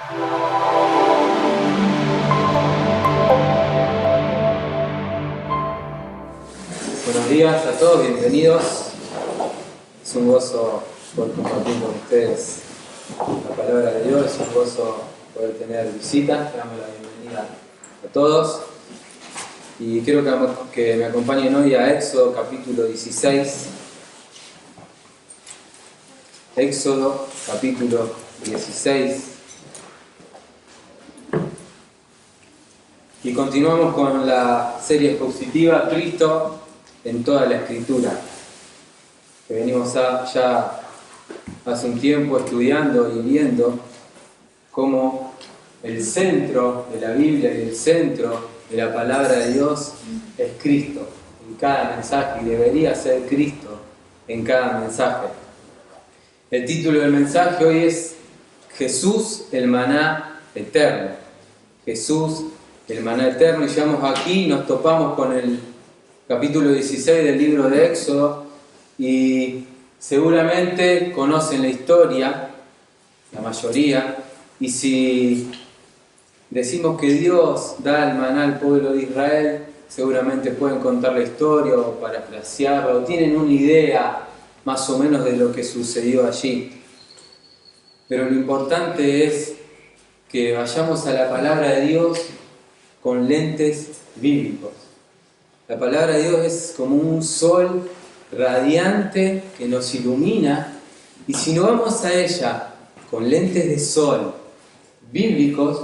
Buenos días a todos, bienvenidos. Es un gozo poder compartir con ustedes la palabra de Dios, es un gozo poder tener visitas. Le damos la bienvenida a todos y quiero que me acompañen hoy a Éxodo capítulo 16. Éxodo capítulo 16. Y continuamos con la serie expositiva Cristo en toda la Escritura, que venimos ya hace un tiempo estudiando y viendo cómo el centro de la Biblia y el centro de la palabra de Dios es Cristo en cada mensaje, y debería ser Cristo en cada mensaje. El título del mensaje hoy es Jesús, el maná eterno. Jesús, el maná eterno, y llegamos aquí y nos topamos con el capítulo 16 del libro de Éxodo, y seguramente conocen la historia, la mayoría, y si decimos que Dios da el maná al pueblo de Israel, seguramente pueden contar la historia o parafrasearla, o tienen una idea más o menos de lo que sucedió allí. Pero lo importante es que vayamos a la palabra de Dios con lentes bíblicos. La palabra de Dios es como un sol radiante que nos ilumina, y si no vamos a ella con lentes de sol bíblicos,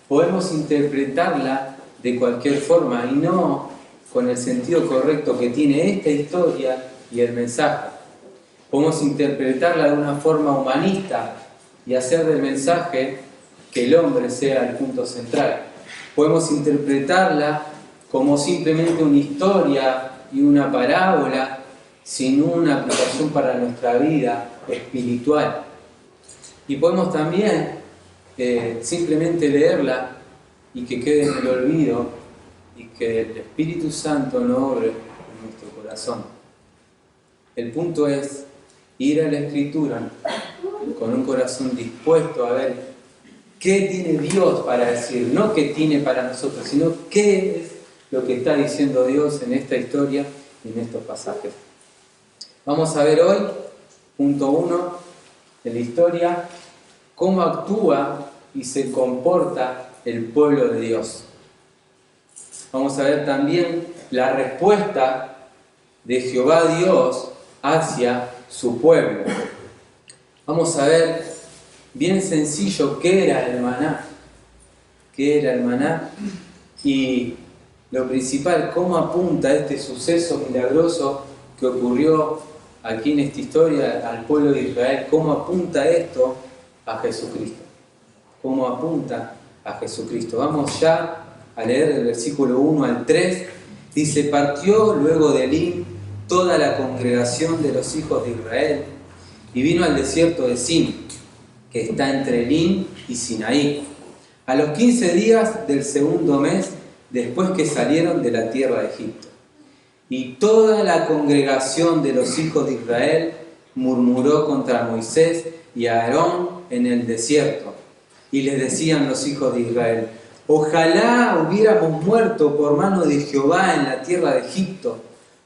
podemos interpretarla de cualquier forma y no con el sentido correcto que tiene esta historia y el mensaje. Podemos interpretarla de una forma humanista y hacer del mensaje que el hombre sea el punto central. Podemos interpretarla como simplemente una historia y una parábola sin una aplicación para nuestra vida espiritual. Y podemos también simplemente leerla y que quede en el olvido y que el Espíritu Santo no obre en nuestro corazón. El punto es ir a la Escritura con un corazón dispuesto a ver qué tiene Dios para decir, no qué tiene para nosotros, sino qué es lo que está diciendo Dios en esta historia y en estos pasajes. Vamos a ver hoy, punto 1 de la historia, cómo actúa y se comporta el pueblo de Dios. Vamos a ver también la respuesta de Jehová Dios hacia su pueblo. Vamos a ver bien sencillo qué era el maná. ¿Qué era el maná? Y lo principal, cómo apunta este suceso milagroso que ocurrió aquí en esta historia al pueblo de Israel, cómo apunta esto a Jesucristo. Cómo apunta a Jesucristo. Vamos ya a leer el versículo 1 al 3. Dice: partió luego de Elín toda la congregación de los hijos de Israel y vino al desierto de Sin, que está entre Elín y Sinaí, a los 15 días del segundo mes después que salieron de la tierra de Egipto. Y toda la congregación de los hijos de Israel murmuró contra Moisés y Aarón en el desierto. Y les decían los hijos de Israel: ojalá hubiéramos muerto por mano de Jehová en la tierra de Egipto,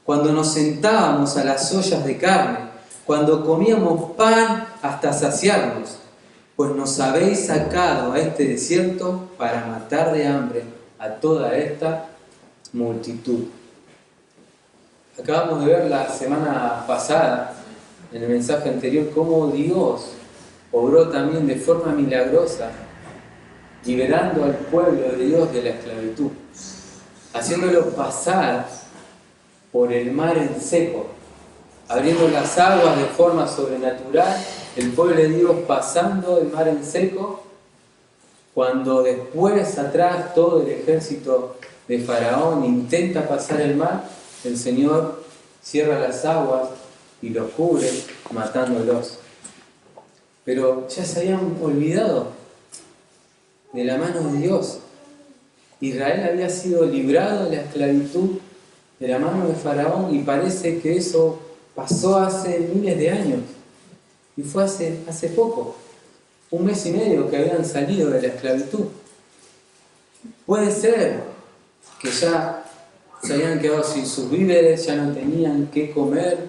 cuando nos sentábamos a las ollas de carne, cuando comíamos pan hasta saciarnos, pues nos habéis sacado a este desierto para matar de hambre a toda esta multitud. Acabamos de ver la semana pasada, en el mensaje anterior, cómo Dios obró también de forma milagrosa, liberando al pueblo de Dios de la esclavitud, haciéndolo pasar por el mar en seco, abriendo las aguas de forma sobrenatural, el pueblo de Dios pasando el mar en seco, cuando después atrás todo el ejército de Faraón intenta pasar el mar, el Señor cierra las aguas y los cubre matándolos. Pero ya se habían olvidado de la mano de Dios. Israel había sido librado de la esclavitud de la mano de Faraón, y parece que eso pasó hace miles de años. Y fue hace poco. un mes y medio que habían salido de la esclavitud. Puede ser que ya se habían quedado sin sus víveres, ya no tenían qué comer,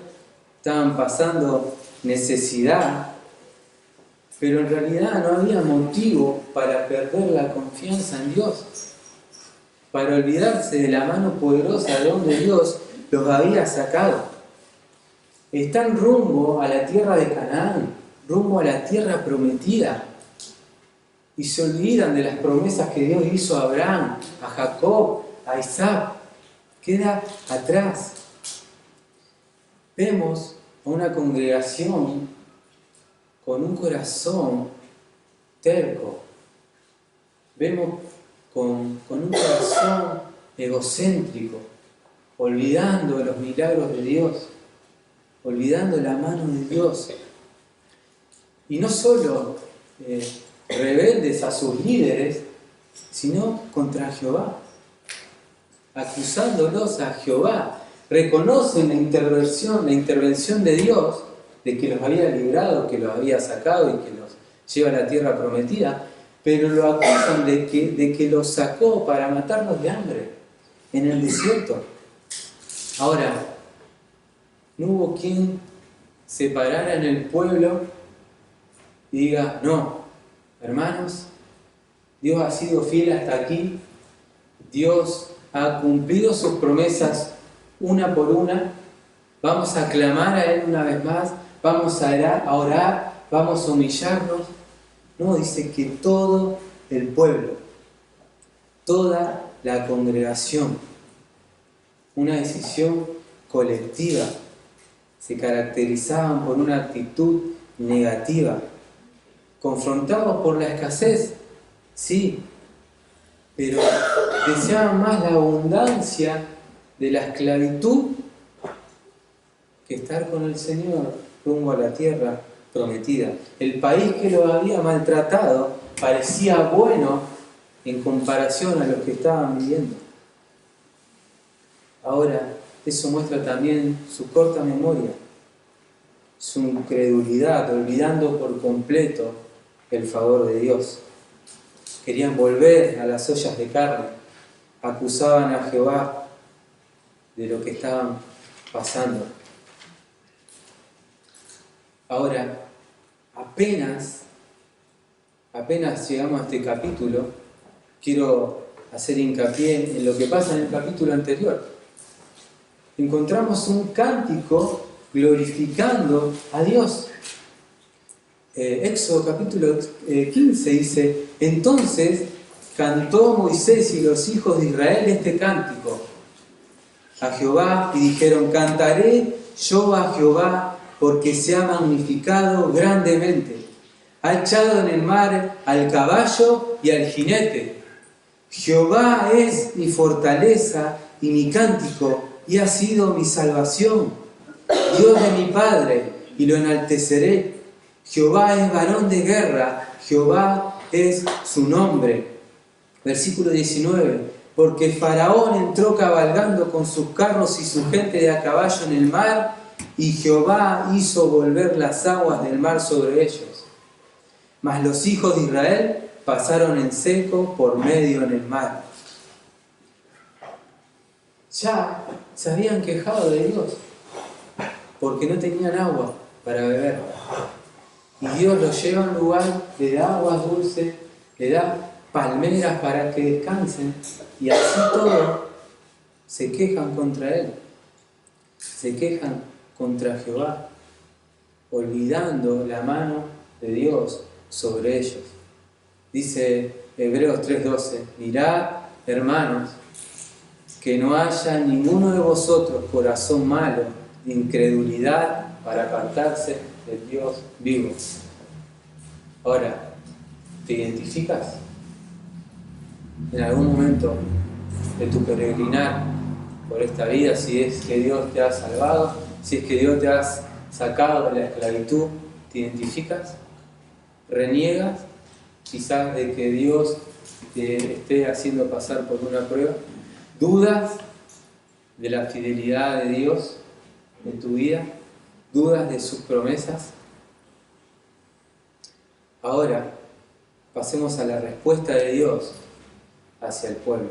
estaban pasando necesidad, pero en realidad no había motivo para perder la confianza en Dios, para olvidarse de la mano poderosa de donde Dios los había sacado. Están rumbo a la tierra de Canaán, rumbo a la tierra prometida, y se olvidan de las promesas que Dios hizo a Abraham, a Jacob, a Isaac. Queda atrás. Vemos a una congregación con un corazón terco. Vemos con un corazón egocéntrico, olvidando los milagros de Dios, olvidando la mano de Dios. Y no solo rebeldes a sus líderes, sino contra Jehová, acusándolos a Jehová. Reconocen la intervención de Dios, de que los había librado, que los había sacado y que los lleva a la tierra prometida, pero lo acusan de que los sacó para matarlos de hambre en el desierto. Ahora, no hubo quien se parara en el pueblo y diga: no, hermanos, Dios ha sido fiel hasta aquí, Dios ha cumplido sus promesas una por una, vamos a clamar a Él una vez más, vamos a orar, vamos a humillarnos. No, dice que todo el pueblo, toda la congregación, una decisión colectiva, se caracterizaban por una actitud negativa, confrontados por la escasez, sí, pero deseaban más la abundancia de la esclavitud que estar con el Señor rumbo a la tierra prometida. El país que los había maltratado parecía bueno en comparación a los que estaban viviendo. Ahora, eso muestra también su corta memoria, su incredulidad, olvidando por completo el favor de Dios. Querían volver a las ollas de carne, acusaban a Jehová de lo que estaban pasando. Ahora, apenas llegamos a este capítulo, quiero hacer hincapié en lo que pasa en el capítulo anterior. Encontramos un cántico glorificando a Dios. Éxodo capítulo 15 dice: entonces cantó Moisés y los hijos de Israel este cántico a Jehová y dijeron: cantaré yo a Jehová porque se ha magnificado grandemente. Ha echado en el mar al caballo y al jinete. Jehová es mi fortaleza y mi cántico y ha sido mi salvación. Dios de mi Padre, y lo enalteceré. Jehová es varón de guerra, Jehová es su nombre. Versículo 19. Porque Faraón entró cabalgando con sus carros y su gente de a caballo en el mar, y Jehová hizo volver las aguas del mar sobre ellos. Mas los hijos de Israel pasaron en seco por medio en el mar. Ya se habían quejado de Dios porque no tenían agua para beber. Y Dios los lleva a un lugar, le da aguas dulces, le da palmeras para que descansen, y así todo se quejan contra Él, se quejan contra Jehová, olvidando la mano de Dios sobre ellos. Dice Hebreos 3:12: mirad, hermanos, que no haya en ninguno de vosotros corazón malo, incredulidad para apartarse del Dios vivo. Ahora, ¿te identificas en algún momento de tu peregrinar por esta vida? Si es que Dios te ha salvado, si es que Dios te ha sacado de la esclavitud, ¿te identificas? ¿Reniegas quizás de que Dios te esté haciendo pasar por una prueba? ¿Dudas de la fidelidad de Dios en tu vida? ¿Dudas de sus promesas? Ahora, pasemos a la respuesta de Dios hacia el pueblo.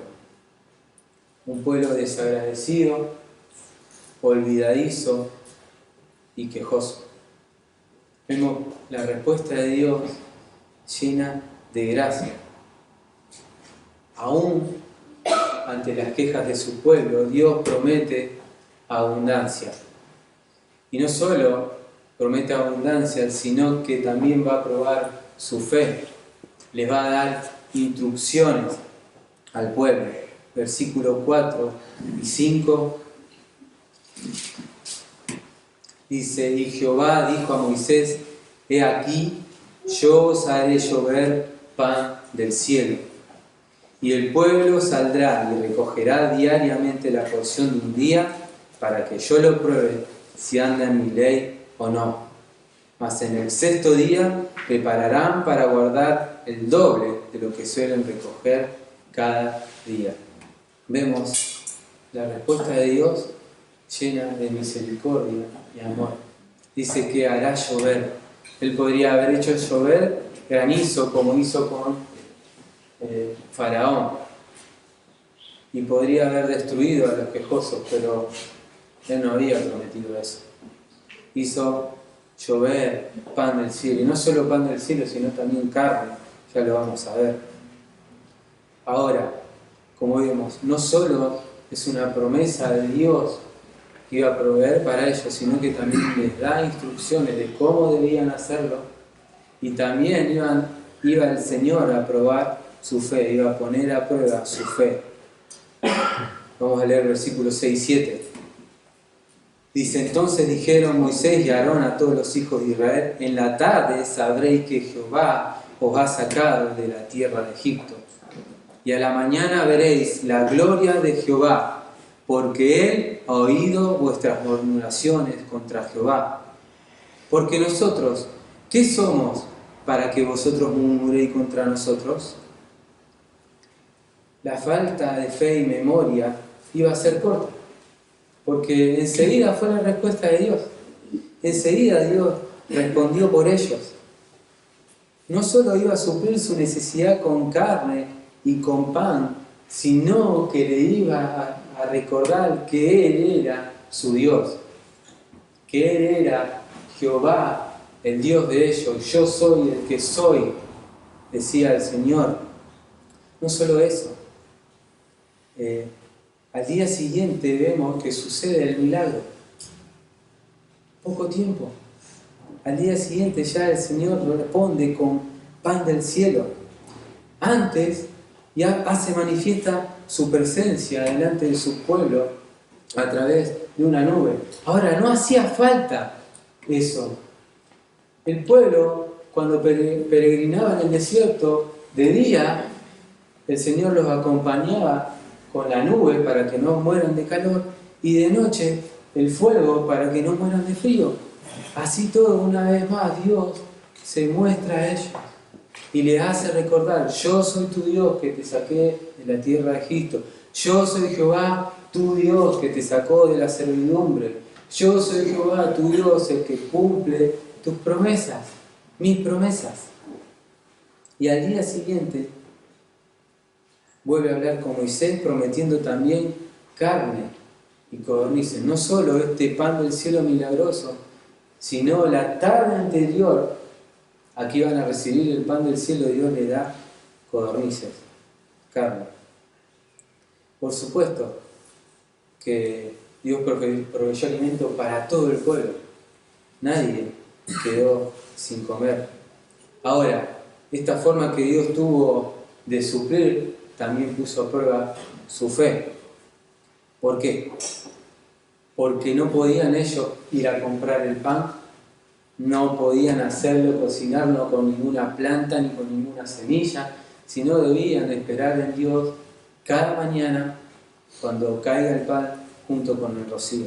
Un pueblo desagradecido, olvidadizo y quejoso. Vemos la respuesta de Dios llena de gracia. Aún ante las quejas de su pueblo, Dios promete abundancia. Y no solo promete abundancia, sino que también va a probar su fe. Les va a dar instrucciones al pueblo. Versículos 4 y 5 dice: y Jehová dijo a Moisés: he aquí, yo os haré llover pan del cielo, y el pueblo saldrá y recogerá diariamente la porción de un día, para que yo lo pruebe si anda en mi ley o no. Mas en el sexto día prepararán para guardar el doble de lo que suelen recoger cada día. Vemos la respuesta de Dios llena de misericordia y amor. Dice que hará llover. Él podría haber hecho llover granizo como hizo con Faraón, y podría haber destruido a los quejosos, pero Él no había prometido eso. Hizo llover pan del cielo, y no solo pan del cielo, sino también carne, ya lo vamos a ver. Ahora, como vemos, no solo es una promesa de Dios que iba a proveer para ellos, sino que también les da instrucciones de cómo debían hacerlo, y también iba el Señor a probar su fe, iba a poner a prueba su fe. Vamos a leer versículos 6 y 7. Dice: entonces dijeron Moisés y Aarón a todos los hijos de Israel: en la tarde sabréis que Jehová os ha sacado de la tierra de Egipto, y a la mañana veréis la gloria de Jehová, porque Él ha oído vuestras murmuraciones contra Jehová. Porque nosotros, ¿qué somos para que vosotros murmuréis contra nosotros? La falta de fe y memoria iba a ser corta, porque enseguida fue la respuesta de Dios. Enseguida Dios respondió por ellos. No solo iba a suplir su necesidad con carne y con pan, sino que le iba a recordar que Él era su Dios, que Él era Jehová, el Dios de ellos. Yo soy el que soy, decía el Señor. No solo eso, al día siguiente vemos que sucede el milagro. Poco tiempo. Al día siguiente ya el Señor responde con pan del cielo. Antes ya hace manifiesta su presencia delante de su pueblo a través de una nube. Ahora no hacía falta eso. El pueblo, cuando peregrinaba en el desierto, de día el Señor los acompañaba con la nube para que no mueran de calor, y de noche el fuego para que no mueran de frío. Así todo, una vez más, Dios se muestra a ellos y les hace recordar: yo soy tu Dios que te saqué de la tierra de Egipto. Yo soy Jehová, tu Dios que te sacó de la servidumbre. Yo soy Jehová, tu Dios, el que cumple tus promesas, mis promesas. Y al día siguiente vuelve a hablar con Moisés, prometiendo también carne y codornices. No solo este pan del cielo milagroso, sino la tarde anterior a que iban a recibir el pan del cielo, Dios le da codornices, carne. Por supuesto que Dios proveyó alimento para todo el pueblo. Nadie quedó sin comer. Ahora, esta forma que Dios tuvo de suplir también puso a prueba su fe. ¿Por qué? Porque no podían ellos ir a comprar el pan, no podían hacerlo, cocinarlo con ninguna planta ni con ninguna semilla, sino debían esperar en Dios cada mañana cuando caiga el pan junto con el rocío.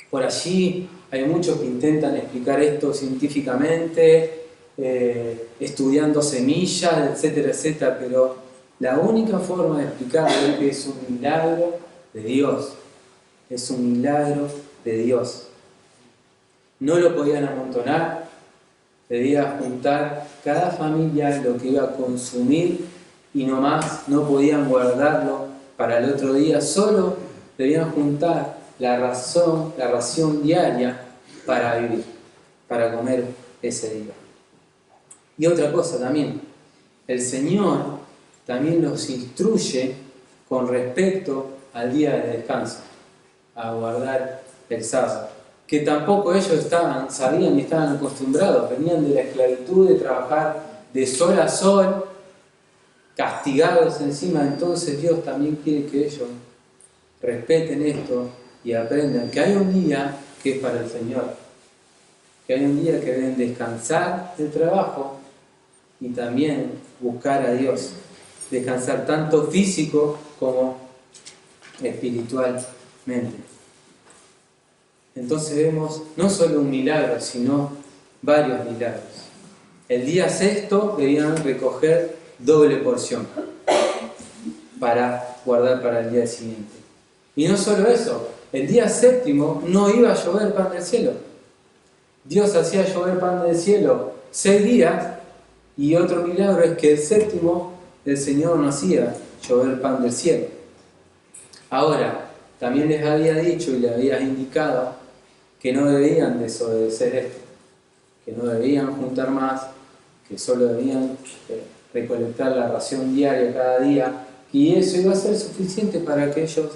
Por allí hay muchos que intentan explicar esto científicamente, estudiando semillas, etcétera, etcétera, pero la única forma de explicarlo es que es un milagro de Dios. Es un milagro de Dios. No lo podían amontonar, debía juntar cada familia lo que iba a consumir y no podían guardarlo para el otro día, solo debían juntar la ración diaria para vivir, para comer ese día. Y otra cosa también, el Señor también los instruye con respecto al día de descanso, a guardar el sábado, que tampoco ellos sabían ni estaban acostumbrados, venían de la esclavitud de trabajar de sol a sol, castigados encima. Entonces Dios también quiere que ellos respeten esto y aprendan que hay un día que es para el Señor, que hay un día que deben descansar del trabajo y también buscar a Dios, descansar tanto físico como espiritualmente. Entonces vemos no solo un milagro, sino varios milagros. El día sexto debían recoger doble porción para guardar para el día siguiente. Y no solo eso, el día séptimo no iba a llover pan del cielo. Dios hacía llover pan del cielo 6 días, y otro milagro es que el séptimo el Señor no hacía llover pan del cielo. Ahora, también les había dicho y les había indicado que no debían desobedecer esto, que no debían juntar más, que solo debían recolectar la ración diaria cada día, y eso iba a ser suficiente para que ellos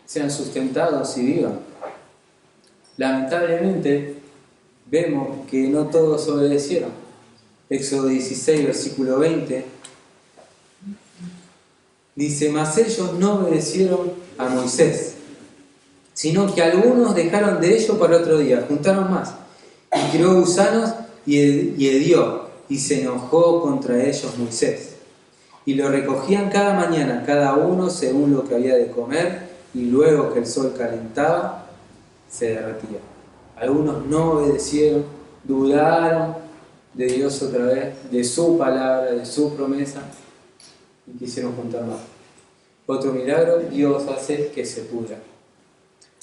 sean sustentados y vivan. Lamentablemente, vemos que no todos obedecieron. Éxodo 16, versículo 20, dice: mas ellos no obedecieron a Moisés, sino que algunos dejaron de ello para otro día, juntaron más, y crió gusanos y hedió, y se enojó contra ellos Moisés. Y lo recogían cada mañana, cada uno según lo que había de comer, y luego que el sol calentaba, se derretía. Algunos no obedecieron, dudaron de Dios otra vez, de su palabra, de su promesa, y quisieron juntar más. Otro milagro, Dios hace que se pudra.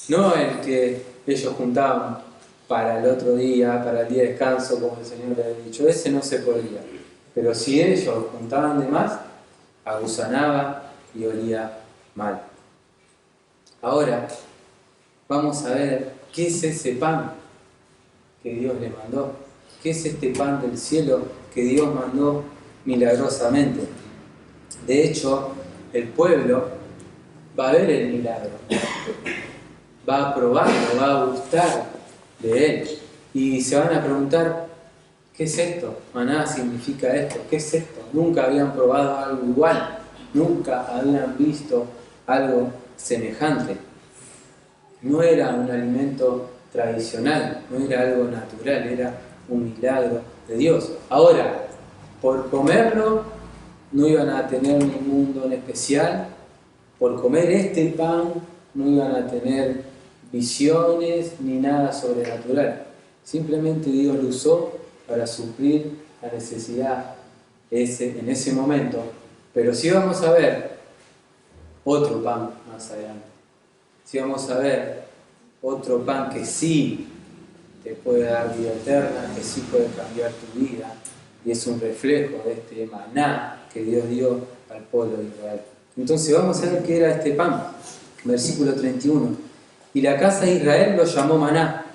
No el que ellos juntaban para el otro día, para el día de descanso, como el Señor le había dicho, ese no se podía. Pero si ellos juntaban de más, agusanaba y olía mal. Ahora, vamos a ver qué es ese pan que Dios le mandó. ¿Qué es este pan del cielo que Dios mandó milagrosamente? De hecho, el pueblo va a ver el milagro, va a probarlo, va a gustar de él, y se van a preguntar: ¿qué es esto? Maná significa esto, ¿qué es esto? Nunca habían probado algo igual, nunca habían visto algo semejante. No era un alimento tradicional, no era algo natural, era un milagro de Dios. Ahora, por comerlo no iban a tener ningún don especial, por comer este pan no iban a tener visiones ni nada sobrenatural. Simplemente Dios lo usó para suplir la necesidad en ese momento. Pero sí vamos a ver otro pan más adelante. Sí vamos a ver otro pan que sí te puede dar vida eterna, que sí puede cambiar tu vida, y es un reflejo de este maná que Dios dio al pueblo de Israel. Entonces vamos a ver qué era este pan. Versículo 31. Y la casa de Israel lo llamó maná,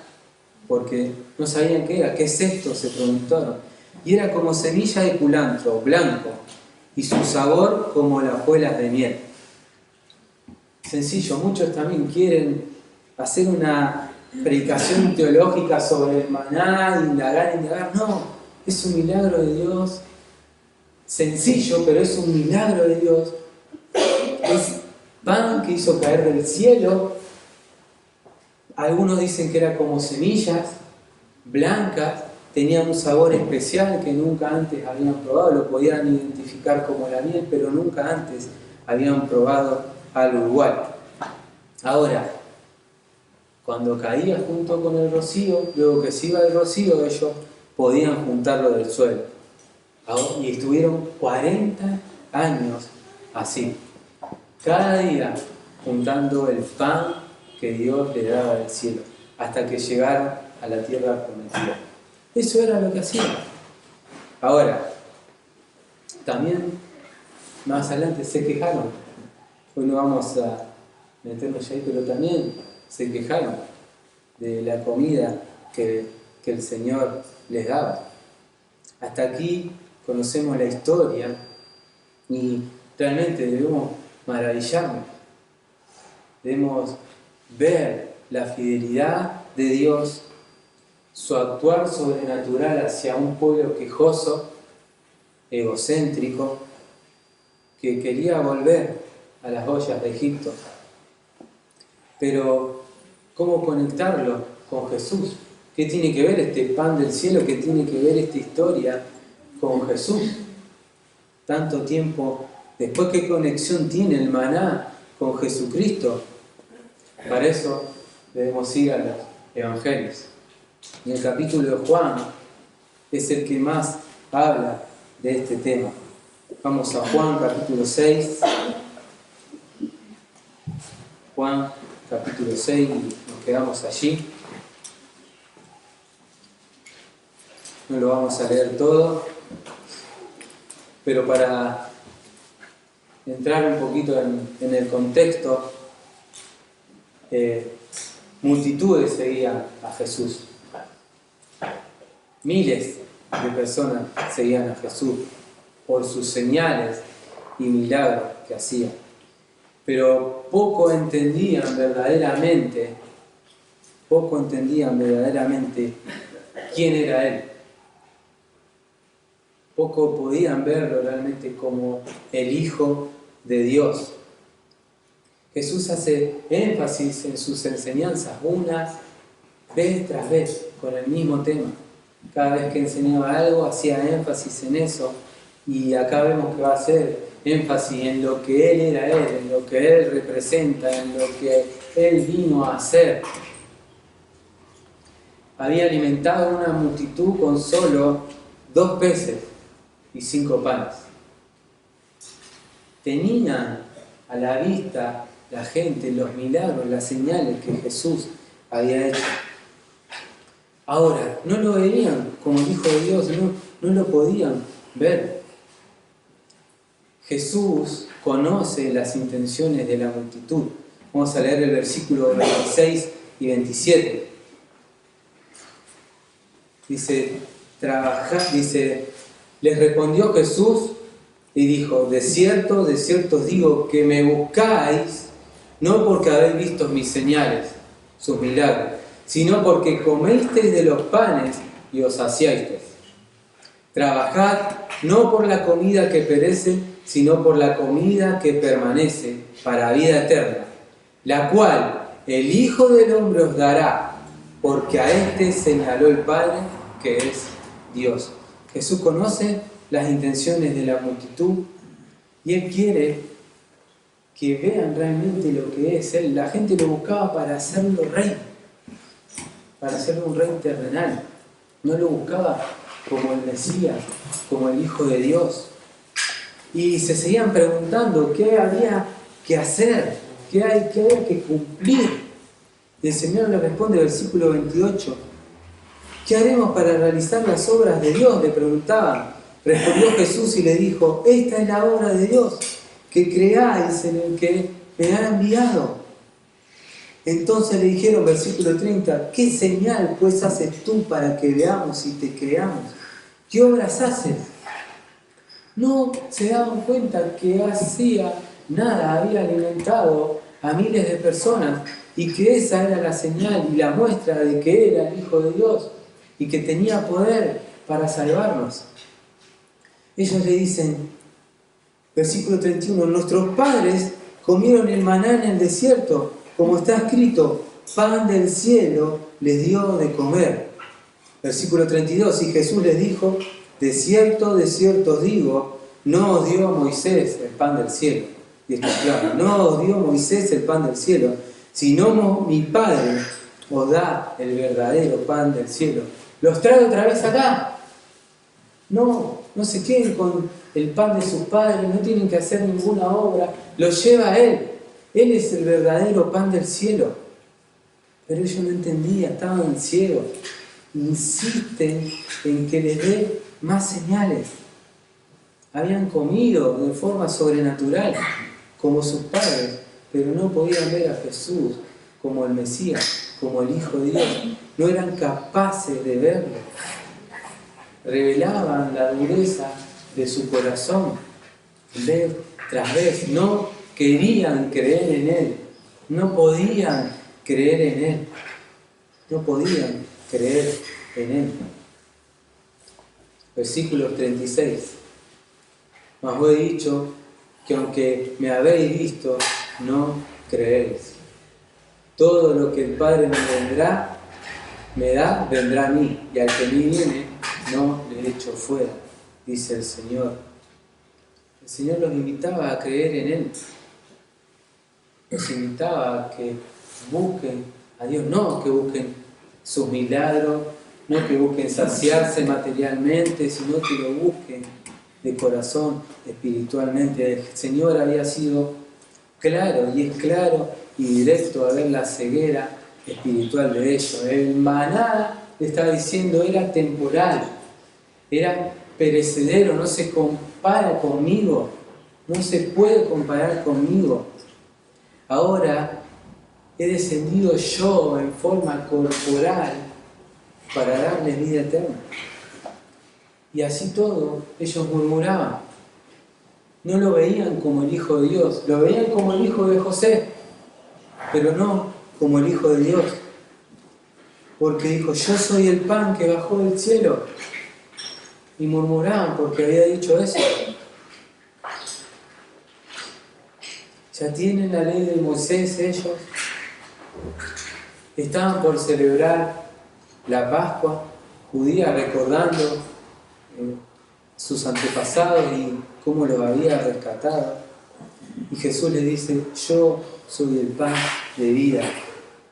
porque no sabían qué era. ¿Qué es esto?, se preguntaron. Y era como semilla de culantro, blanco, y su sabor como las hojuelas de miel. Sencillo, muchos también quieren hacer una predicación teológica sobre el maná, indagar. No, es un milagro de Dios. Sencillo, pero es un milagro de Dios. Es pan que hizo caer del cielo. Algunos dicen que era como semillas blancas, tenían un sabor especial que nunca antes habían probado, lo podían identificar como la miel, pero nunca antes habían probado algo igual. Ahora, cuando caía junto con el rocío, luego que se iba el rocío, ellos podían juntarlo del suelo. Y estuvieron 40 años así, cada día juntando el pan que Dios le daba del cielo, hasta que llegaron a la tierra prometida. Eso era lo que hacían. Ahora, también más adelante se quejaron. Hoy no vamos a meternos ahí, pero también se quejaron de la comida que el Señor les daba. Hasta aquí conocemos la historia y realmente debemos maravillarnos. Debemos ver la fidelidad de Dios, su actuar sobrenatural hacia un pueblo quejoso, egocéntrico, que quería volver a las ollas de Egipto. Pero, ¿cómo conectarlo con Jesús? ¿Qué tiene que ver este pan del cielo? ¿Qué tiene que ver esta historia con Jesús? Tanto tiempo después, ¿qué conexión tiene el maná con Jesucristo? Para eso debemos ir a los evangelios. Y el capítulo de Juan es el que más habla de este tema. Vamos a Juan capítulo 6. Juan capítulo 6, y nos quedamos allí. No lo vamos a leer todo, pero para entrar un poquito en el contexto, multitudes seguían a Jesús. Miles de personas seguían a Jesús por sus señales y milagros que hacía. Pero poco entendían verdaderamente quién era Él. Poco podían verlo realmente como el Hijo de Dios. Jesús hace énfasis en sus enseñanzas una vez tras vez con el mismo tema. Cada vez que enseñaba algo hacía énfasis en eso, y acá vemos que va a hacer énfasis en lo que Él era Él, en lo que Él representa, en lo que Él vino a hacer. Había alimentado a una multitud con solo 2 peces y 5 panes. Tenían a la vista la gente los milagros, las señales que Jesús había hecho. Ahora, no lo veían como el Hijo de Dios, no lo podían ver. Jesús conoce las intenciones de la multitud. Vamos a leer el versículo 26 y 27. Dice, les respondió Jesús y dijo: de cierto os digo que me buscáis, no porque habéis visto mis señales, sus milagros, sino porque comisteis de los panes y os saciasteis. Trabajad no por la comida que perece, sino por la comida que permanece para vida eterna, la cual el Hijo del Hombre os dará, porque a éste señaló el Padre, que es Dios. Jesús conoce las intenciones de la multitud y Él quiere que vean realmente lo que es Él. La gente lo buscaba para hacerlo rey, para hacerlo un rey terrenal. No lo buscaba como el Mesías, como el Hijo de Dios. Y se seguían preguntando qué había que hacer, qué había que cumplir. Y el Señor le responde, versículo 28, ¿qué haremos para realizar las obras de Dios?, le preguntaban. Respondió Jesús y le dijo: esta es la obra de Dios, que creáis en el que me ha enviado. Entonces le dijeron, versículo 30, ¿qué señal pues haces tú para que veamos y te creamos? ¿Qué obras haces? No se daban cuenta que hacía nada, había alimentado a miles de personas y que esa era la señal y la muestra de que era el Hijo de Dios y que tenía poder para salvarnos. Ellos le dicen, versículo 31, nuestros padres comieron el maná en el desierto, como está escrito, pan del cielo les dio de comer. Versículo 32, y Jesús les dijo, de cierto os digo, no os dio Moisés el pan del cielo. Y esto es claro, no os dio Moisés el pan del cielo, sino mi Padre os da el verdadero pan del cielo. ¿Los trae otra vez acá? No se queden con el pan de sus padres, no tienen que hacer ninguna obra, los lleva a Él. Él es el verdadero pan del cielo. Pero ellos no entendían, estaban ciegos. insisten en que les dé más señales. Habían comido de forma sobrenatural, como sus padres, pero no podían ver a Jesús como el Mesías, como el Hijo de Dios. No eran capaces de verlo. Revelaban la dureza de su corazón, vez tras vez. No querían creer en Él, no podían creer en Él, no podían creer en Él. Versículo 36. Mas os he dicho que aunque me habéis visto, no creéis. Todo lo que el Padre me da, vendrá a mí, y al que a mí viene, no le echo fuera, dice el Señor. El Señor los invitaba a creer en Él. Los invitaba a que busquen a Dios, no que busquen sus milagros, no que busquen saciarse materialmente, sino que lo busquen de corazón, espiritualmente. El Señor había sido claro, y es claro y directo a ver la ceguera espiritual de ellos. El maná, le estaba diciendo, era temporal, era perecedero, no se compara conmigo, no se puede comparar conmigo. Ahora he descendido yo en forma corporal para darles vida eterna. Y así todo, ellos murmuraban. No lo veían como el Hijo de Dios, lo veían como el Hijo de José, pero no como el Hijo de Dios. Porque dijo, yo soy el pan que bajó del cielo. Y murmuraban porque había dicho eso. Ya tienen la ley de Moisés ellos. Estaban por celebrar la Pascua judía, recordando sus antepasados y cómo los había rescatado. Y Jesús les dice, yo soy el pan de vida,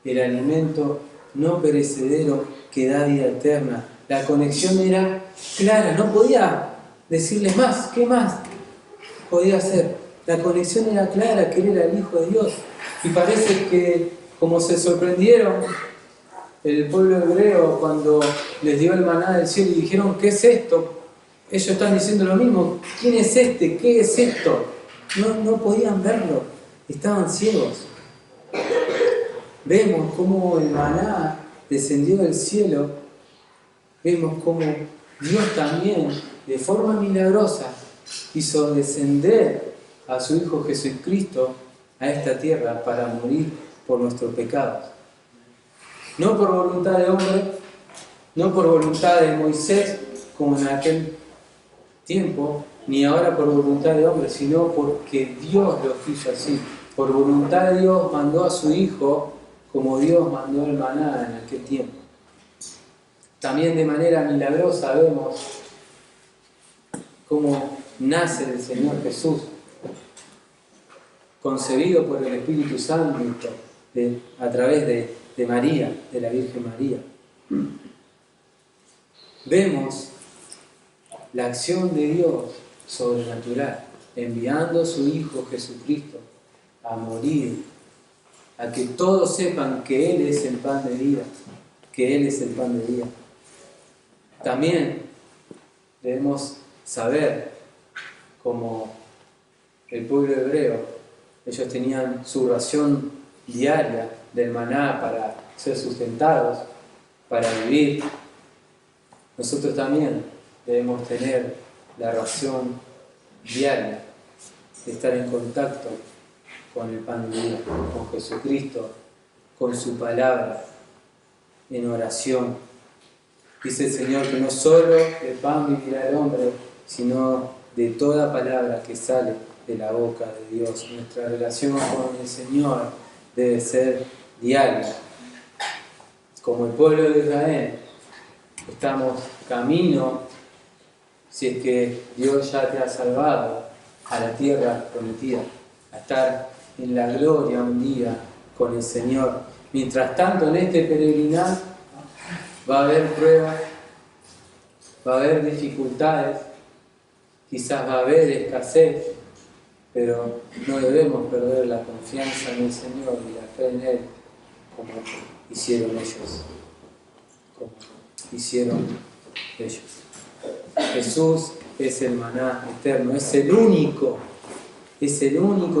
el alimento no perecedero que da vida eterna. La conexión era clara, no podía decirles más. ¿Qué más podía hacer? La conexión era clara, que Él era el Hijo de Dios. Y parece que, como se sorprendieron el pueblo hebreo cuando les dio el maná del cielo y dijeron, ¿qué es esto? Ellos están diciendo lo mismo. ¿Quién es este? ¿Qué es esto? No podían verlo. Estaban ciegos. Vemos cómo el maná descendió del cielo. Vemos cómo Dios también, de forma milagrosa, hizo descender a su Hijo Jesucristo a esta tierra para morir por nuestros pecados. No por voluntad de hombre, no por voluntad de Moisés, como en aquel tiempo, ni ahora por voluntad de hombre, sino porque Dios lo quiso así. Por voluntad de Dios mandó a su Hijo, como Dios mandó el maná en aquel tiempo. También de manera milagrosa vemos cómo nace el Señor Jesús, concebido por el Espíritu Santo a través de María, de la Virgen María. Vemos la acción de Dios sobrenatural, enviando a su Hijo Jesucristo a morir, a que todos sepan que Él es el pan de vida, que Él es el pan de vida. También debemos saber, como el pueblo hebreo, ellos tenían su ración diaria del maná para ser sustentados, para vivir. Nosotros también debemos tener la ración diaria de estar en contacto con el pan de vida, con Jesucristo, con su palabra, en oración. Dice el Señor que no solo de pan vivirá el hombre, sino de toda palabra que sale de la boca de Dios. Nuestra relación con el Señor debe ser diaria. Como el pueblo de Israel, estamos camino, si es que Dios ya te ha salvado, a la tierra prometida, a estar en la gloria un día con el Señor. Mientras tanto, en este peregrinar va a haber pruebas, va a haber dificultades, quizás va a haber escasez, pero no debemos perder la confianza en el Señor y la fe en Él, como hicieron ellos, como hicieron ellos. Jesús es el maná eterno, es el único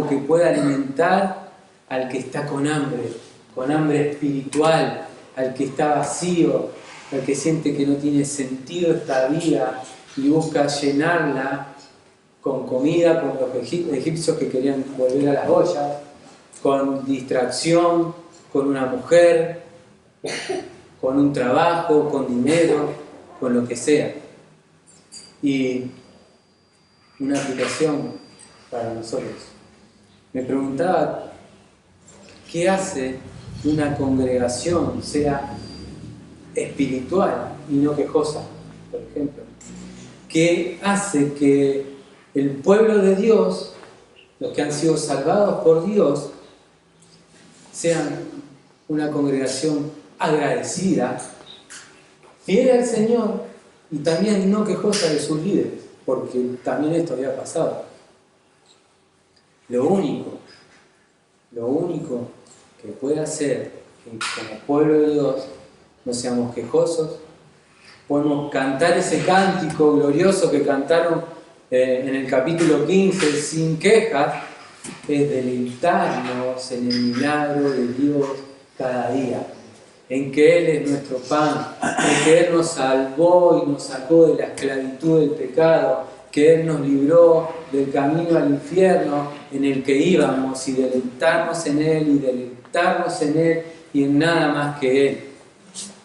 que puede alimentar al que está con hambre espiritual, al que está vacío, al que siente que no tiene sentido esta vida y busca llenarla con comida, con los egipcios que querían volver a las ollas, con distracción, con una mujer, con un trabajo, con dinero, con lo que sea. Y una aplicación para nosotros. Me preguntaba, ¿qué hace que una congregación sea espiritual y no quejosa, por ejemplo? ¿Qué hace que el pueblo de Dios, los que han sido salvados por Dios, sean una congregación agradecida, fiel al Señor y también no quejosa de sus líderes? Porque también esto había pasado. Lo único que puede hacer que como pueblo de Dios no seamos quejosos, podemos cantar ese cántico glorioso que cantaron en el capítulo 15, sin quejas, es deleitarnos en el milagro de Dios cada día, en que Él es nuestro pan, en que Él nos salvó y nos sacó de la esclavitud del pecado, que Él nos libró del camino al infierno en el que íbamos, y deleitarnos en Él, y deleitarnos en Él, y en nada más que Él,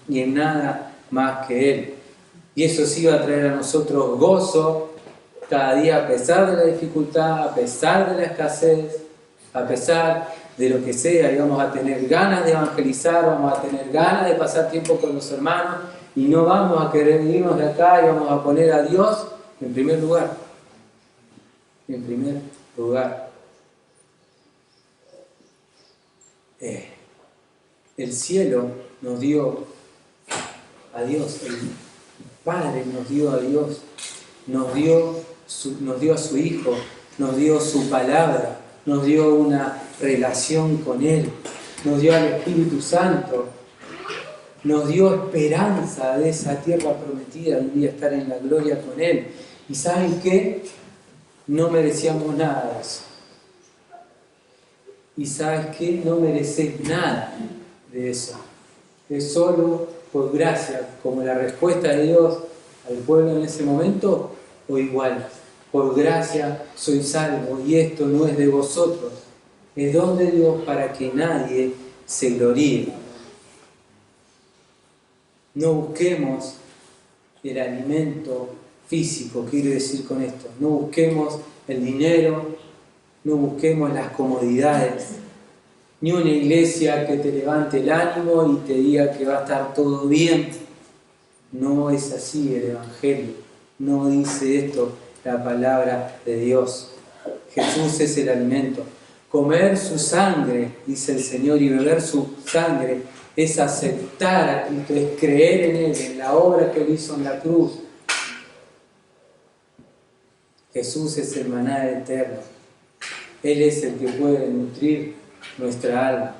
y en nada más que Él. Y eso sí va a traer a nosotros gozo cada día, a pesar de la dificultad, a pesar de la escasez, a pesar de lo que sea, y vamos a tener ganas de evangelizar, vamos a tener ganas de pasar tiempo con los hermanos, y no vamos a querer irnos de acá y vamos a poner a Dios en primer lugar. En primer lugar. El cielo nos dio a Dios, el Padre nos dio a Dios, nos dio a su Hijo, nos dio su palabra, nos dio una relación con Él, nos dio al Espíritu Santo, nos dio esperanza de esa tierra prometida, de un día estar en la gloria con Él. ¿Y saben qué? No merecíamos nada de eso. ¿Y sabes qué? No mereces nada de eso. Es solo por gracia, como la respuesta de Dios al pueblo en ese momento, o igual. Por gracia soy salvo, y esto no es de vosotros, es don de Dios para que nadie se gloríe. No busquemos el alimento físico, quiero decir con esto. No busquemos el dinero, no busquemos las comodidades, ni una iglesia que te levante el ánimo y te diga que va a estar todo bien. No es así el Evangelio, no dice esto la palabra de Dios. Jesús es el alimento. Comer su sangre, dice el Señor, y beber su sangre es aceptar a Cristo, es creer en Él, en la obra que Él hizo en la cruz. Jesús es el maná eterno. Él es el que puede nutrir nuestra alma.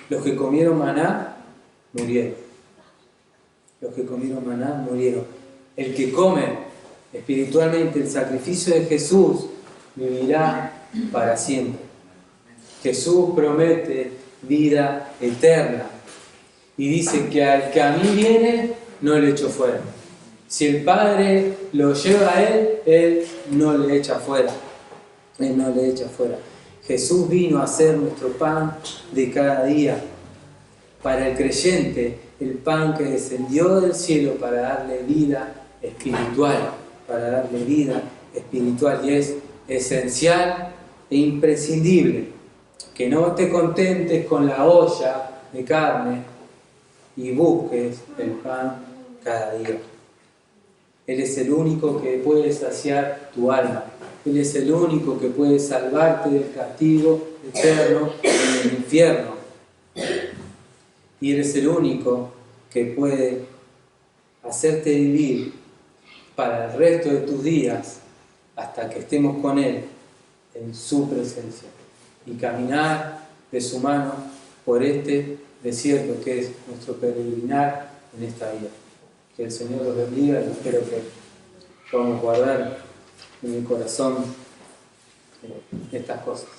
Los que comieron maná murieron. Los que comieron maná murieron. El que come espiritualmente el sacrificio de Jesús vivirá para siempre. Jesús promete vida eterna y dice que al que a mí viene no le echo fuera. Si el Padre lo lleva a Él no le echa fuera. Él no le echa fuera. Jesús vino a ser nuestro pan de cada día. Para el creyente, el pan que descendió del cielo para darle vida espiritual. Para darle vida espiritual. Y es esencial e imprescindible que no te contentes con la olla de carne y busques el pan cada día. Él es el único que puede saciar tu alma. Él es el único que puede salvarte del castigo eterno en el infierno. Y Él es el único que puede hacerte vivir para el resto de tus días hasta que estemos con Él en su presencia y caminar de su mano por este desierto que es nuestro peregrinar en esta vida. Que el Señor los bendiga y espero que podamos guardar en el corazón estas cosas.